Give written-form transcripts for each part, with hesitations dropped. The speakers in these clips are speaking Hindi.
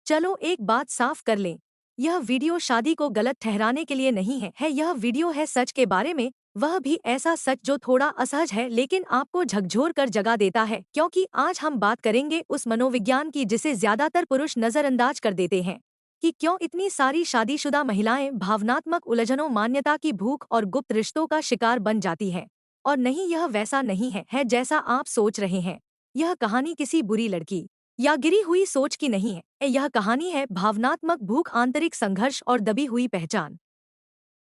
चलो एक बात साफ कर लें। यह वीडियो शादी को गलत ठहराने के लिए नहीं है, यह वीडियो है सच के बारे में। वह भी ऐसा सच जो थोड़ा असहज है लेकिन आपको झकझोर कर जगा देता है, क्योंकि आज हम बात करेंगे उस मनोविज्ञान की जिसे ज्यादातर पुरुष नजरअंदाज कर देते हैं कि क्यों इतनी सारी शादीशुदा महिलाएं भावनात्मक उलझनों, मान्यता की भूख और गुप्त रिश्तों का शिकार बन जाती हैं। और नहीं, यह वैसा नहीं है जैसा आप सोच रहे हैं। यह कहानी किसी बुरी लड़की या गिरी हुई सोच की नहीं है, यह कहानी है भावनात्मक भूख, आंतरिक संघर्ष और दबी हुई पहचान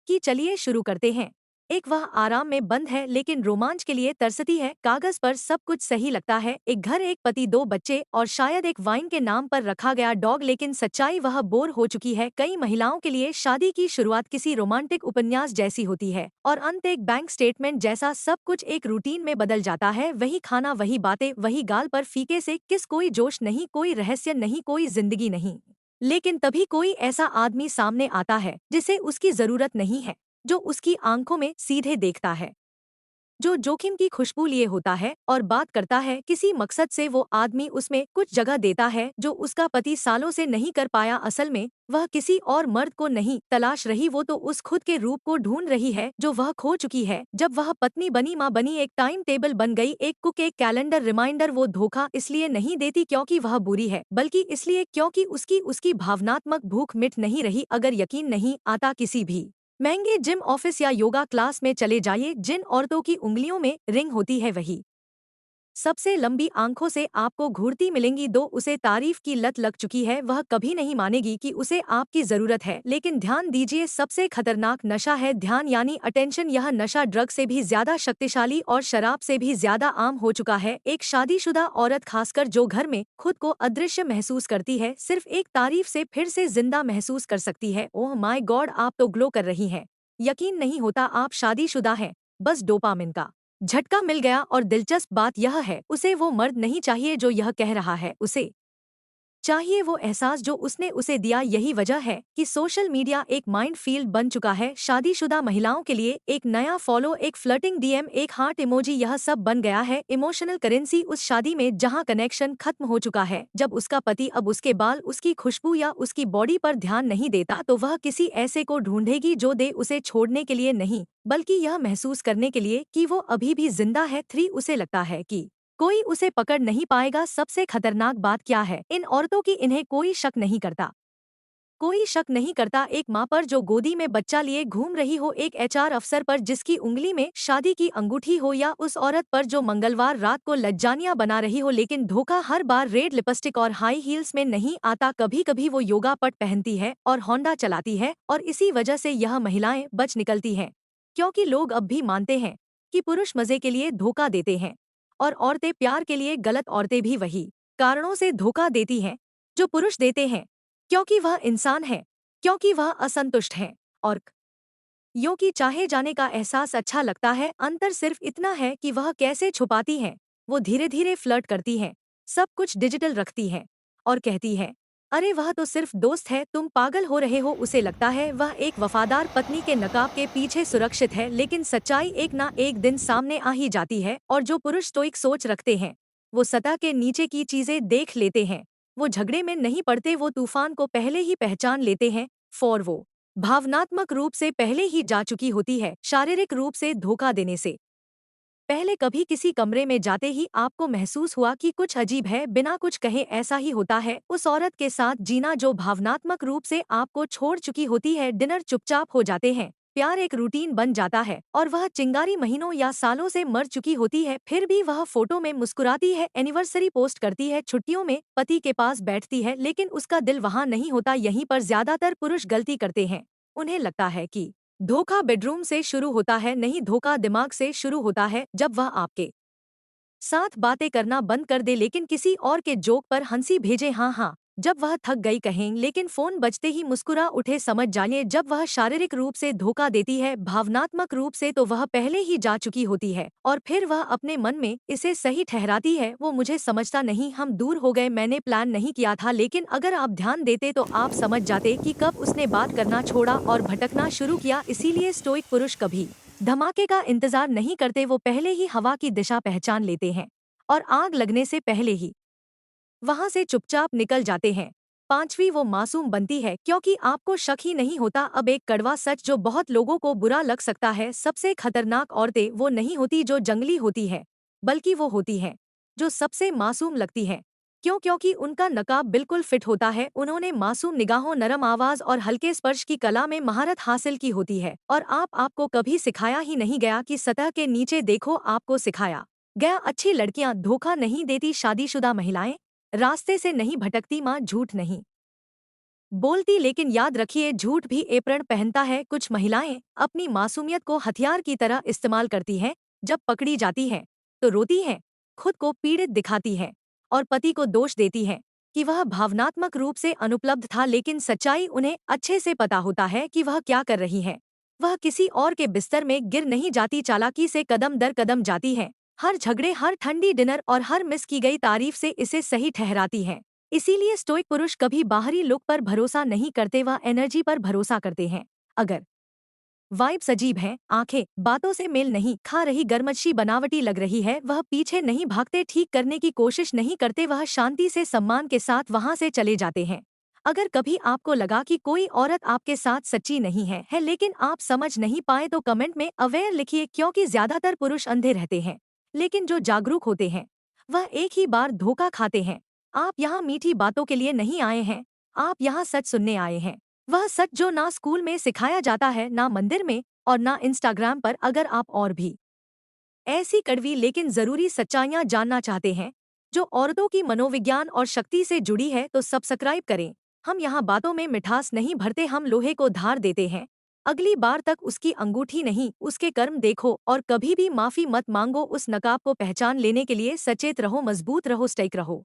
कि चलिए शुरू करते हैं। एक वह आराम में बंद है लेकिन रोमांच के लिए तरसती है। कागज पर सब कुछ सही लगता है, एक घर, एक पति, दो बच्चे और शायद एक वाइन के नाम पर रखा गया डॉग, लेकिन सच्चाई वह बोर हो चुकी है। कई महिलाओं के लिए शादी की शुरुआत किसी रोमांटिक उपन्यास जैसी होती है और अंत एक बैंक स्टेटमेंट जैसा। सब कुछ एक रूटीन में बदल जाता है, वही खाना, वही बातें, वही गाल पर फीके से किस, कोई जोश नहीं, कोई रहस्य नहीं, कोई जिंदगी नहीं। लेकिन तभी कोई ऐसा आदमी सामने आता है जिसे उसकी जरूरत नहीं है, जो उसकी आंखों में सीधे देखता है, जो जोखिम की खुशबू लिए होता है और बात करता है किसी मकसद से। वो आदमी उसमें कुछ जगह देता है जो उसका पति सालों से नहीं कर पाया। असल में वह किसी और मर्द को नहीं तलाश रही, वो तो उस खुद के रूप को ढूंढ रही है जो वह खो चुकी है। जब वह पत्नी बनी, माँ बनी, एक टाइम टेबल बन गई, एक कुक, एक कैलेंडर रिमाइंडर, वो धोखा इसलिए नहीं देती क्योंकि वह बुरी है, बल्कि इसलिए क्योंकि उसकी उसकी भावनात्मक भूख मिट नहीं रही। अगर यकीन नहीं आता, किसी भी महंगे जिम, ऑफिस या योगा क्लास में चले जाइए, जिन औरतों की उंगलियों में रिंग होती है वही सबसे लंबी आंखों से आपको घूरती मिलेंगी। दो, उसे तारीफ की लत लग चुकी है, वह कभी नहीं मानेगी कि उसे आपकी जरूरत है। लेकिन ध्यान दीजिए, सबसे खतरनाक नशा है ध्यान, यानी अटेंशन। यह नशा ड्रग से भी ज्यादा शक्तिशाली और शराब से भी ज्यादा आम हो चुका है। एक शादीशुदा औरत, खासकर जो घर में खुद को अदृश्य महसूस करती है, सिर्फ एक तारीफ से फिर से जिंदा महसूस कर सकती है। ओह माय गॉड, आप तो ग्लो कर रही हैं। यकीन नहीं होता आप शादीशुदा हैं, बस डोपामिन का झटका मिल गया। और दिलचस्प बात यह है, उसे वो मर्द नहीं चाहिए जो यह कह रहा है, उसे चाहिए वो एहसास जो उसने उसे दिया। यही वजह है कि सोशल मीडिया एक माइंड फील्ड बन चुका है शादीशुदा महिलाओं के लिए। एक नया फॉलो, एक फ्लर्टिंग डीएम, एक हार्ट इमोजी, यह सब बन गया है इमोशनल करेंसी उस शादी में जहां कनेक्शन खत्म हो चुका है। जब उसका पति अब उसके बाल, उसकी खुशबू या उसकी बॉडी पर ध्यान नहीं देता, तो वह किसी ऐसे को ढूंढेगी जो दे, उसे छोड़ने के लिए नहीं, बल्कि यह महसूस करने के लिए कि वो अभी भी जिंदा है। 3, उसे लगता है कि कोई उसे पकड़ नहीं पाएगा। सबसे खतरनाक बात क्या है, इन औरतों की इन्हें कोई शक नहीं करता। कोई शक नहीं करता एक माँ पर जो गोदी में बच्चा लिए घूम रही हो, एक एचआर अफसर पर जिसकी उंगली में शादी की अंगूठी हो, या उस औरत पर जो मंगलवार रात को लज्जानिया बना रही हो। लेकिन धोखा हर बार रेड लिपस्टिक और हाई हील्स में नहीं आता। कभी कभी वो योगा पट पहनती है और होंडा चलाती है, और इसी वजह से यह महिलाएं बच निकलती हैं, क्योंकि लोग अब भी मानते हैं कि पुरुष मजे के लिए धोखा देते हैं और औरतें प्यार के लिए। गलत, औरतें भी वही कारणों से धोखा देती हैं जो पुरुष देते हैं, क्योंकि वह इंसान है, क्योंकि वह असंतुष्ट है, और यों की चाहे जाने का एहसास अच्छा लगता है। अंतर सिर्फ इतना है कि वह कैसे छुपाती हैं। वो धीरे धीरे फ्लर्ट करती हैं, सब कुछ डिजिटल रखती हैं और कहती है, अरे वह तो सिर्फ दोस्त है, तुम पागल हो रहे हो। उसे लगता है वह एक वफादार पत्नी के नकाब के पीछे सुरक्षित है, लेकिन सच्चाई एक ना एक दिन सामने आ ही जाती है। और जो पुरुष स्टोइक सोच रखते हैं, वो सतह के नीचे की चीजें देख लेते हैं। वो झगड़े में नहीं पड़ते, वो तूफान को पहले ही पहचान लेते हैं। फॉर वो भावनात्मक रूप से पहले ही जा चुकी होती है, शारीरिक रूप से धोखा देने से पहले। कभी किसी कमरे में जाते ही आपको महसूस हुआ कि कुछ अजीब है, बिना कुछ कहे ऐसा ही होता है उस औरत के साथ जीना जो भावनात्मक रूप से आपको छोड़ चुकी होती है। डिनर चुपचाप हो जाते हैं, प्यार एक रूटीन बन जाता है, और वह चिंगारी महीनों या सालों से मर चुकी होती है। फिर भी वह फोटो में मुस्कुराती है, एनिवर्सरी पोस्ट करती है, छुट्टियों में पति के पास बैठती है, लेकिन उसका दिल वहां नहीं होता। यहीं पर ज्यादातर पुरुष गलती करते हैं। उन्हें लगता है कि धोखा बेडरूम से शुरू होता है, नहीं, धोखा दिमाग से शुरू होता है। जब वह आपके साथ बातें करना बंद कर दे, लेकिन किसी और के जोक पर हंसी भेजे, हाँ हाँ, जब वह थक गई कहें, लेकिन फोन बजते ही मुस्कुरा उठे, समझ जाइए जब वह शारीरिक रूप से धोखा देती है, भावनात्मक रूप से तो वह पहले ही जा चुकी होती है। और फिर वह अपने मन में इसे सही ठहराती है, वो मुझे समझता नहीं, हम दूर हो गए, मैंने प्लान नहीं किया था। लेकिन अगर आप ध्यान देते तो आप समझ जाते कि कब उसने बात करना छोड़ा और भटकना शुरू किया। इसीलिए स्टोइक पुरुष कभी धमाके का इंतजार नहीं करते, वो पहले ही हवा की दिशा पहचान लेते हैं और आग लगने से पहले ही वहां से चुपचाप निकल जाते हैं। पांचवी, वो मासूम बनती है क्योंकि आपको शक ही नहीं होता। अब एक कड़वा सच जो बहुत लोगों को बुरा लग सकता है, सबसे खतरनाक औरतें वो नहीं होती जो जंगली होती है, बल्कि वो होती हैं जो सबसे मासूम लगती है। क्यों? क्योंकि उनका नकाब बिल्कुल फिट होता है, उन्होंने मासूम निगाहों, नरम आवाज और हल्के स्पर्श की कला में महारत हासिल की होती है। और आपको कभी सिखाया ही नहीं गया कि सतह के नीचे देखो, आपको सिखाया गया अच्छी लड़कियां धोखा नहीं देती, शादीशुदा महिलाएं रास्ते से नहीं भटकती, माँ झूठ नहीं बोलती। लेकिन याद रखिए, झूठ भी एप्रण पहनता है। कुछ महिलाएं अपनी मासूमियत को हथियार की तरह इस्तेमाल करती हैं। जब पकड़ी जाती हैं तो रोती हैं, खुद को पीड़ित दिखाती हैं और पति को दोष देती हैं कि वह भावनात्मक रूप से अनुपलब्ध था। लेकिन सच्चाई उन्हें अच्छे से पता होता है कि वह क्या कर रही हैं। वह किसी और के बिस्तर में गिर नहीं जाती, चालाकी से कदम दर कदम जाती हैं। हर झगड़े, हर ठंडी डिनर और हर मिस की गई तारीफ से इसे सही ठहराती हैं। इसीलिए स्टोइक पुरुष कभी बाहरी लुक पर भरोसा नहीं करते, वह एनर्जी पर भरोसा करते हैं। अगर वाइब्स अजीब हैं, आंखें बातों से मेल नहीं खा रही, गर्मशी बनावटी लग रही है, वह पीछे नहीं भागते, ठीक करने की कोशिश नहीं करते, वह शांति से सम्मान के साथ वहां से चले जाते हैं। अगर कभी आपको लगा कि कोई औरत आपके साथ सच्ची नहीं है लेकिन आप समझ नहीं पाए, तो कमेंट में अवेयर लिखिए, क्योंकि ज्यादातर पुरुष अंधे रहते हैं, लेकिन जो जागरूक होते हैं वह एक ही बार धोखा खाते हैं। आप यहाँ मीठी बातों के लिए नहीं आए हैं, आप यहाँ सच सुनने आए हैं। वह सच जो ना स्कूल में सिखाया जाता है, ना मंदिर में और ना इंस्टाग्राम पर। अगर आप और भी ऐसी कड़वी लेकिन जरूरी सच्चाइयाँ जानना चाहते हैं जो औरतों की मनोविज्ञान और शक्ति से जुड़ी है, तो सब्सक्राइब करें। हम यहाँ बातों में मिठास नहीं भरते, हम लोहे को धार देते हैं। अगली बार तक उसकी अंगूठी नहीं, उसके कर्म देखो। और कभी भी माफी मत मांगो। उस नकाब को पहचान लेने के लिए सचेत रहो, मजबूत रहो, स्टेक रहो।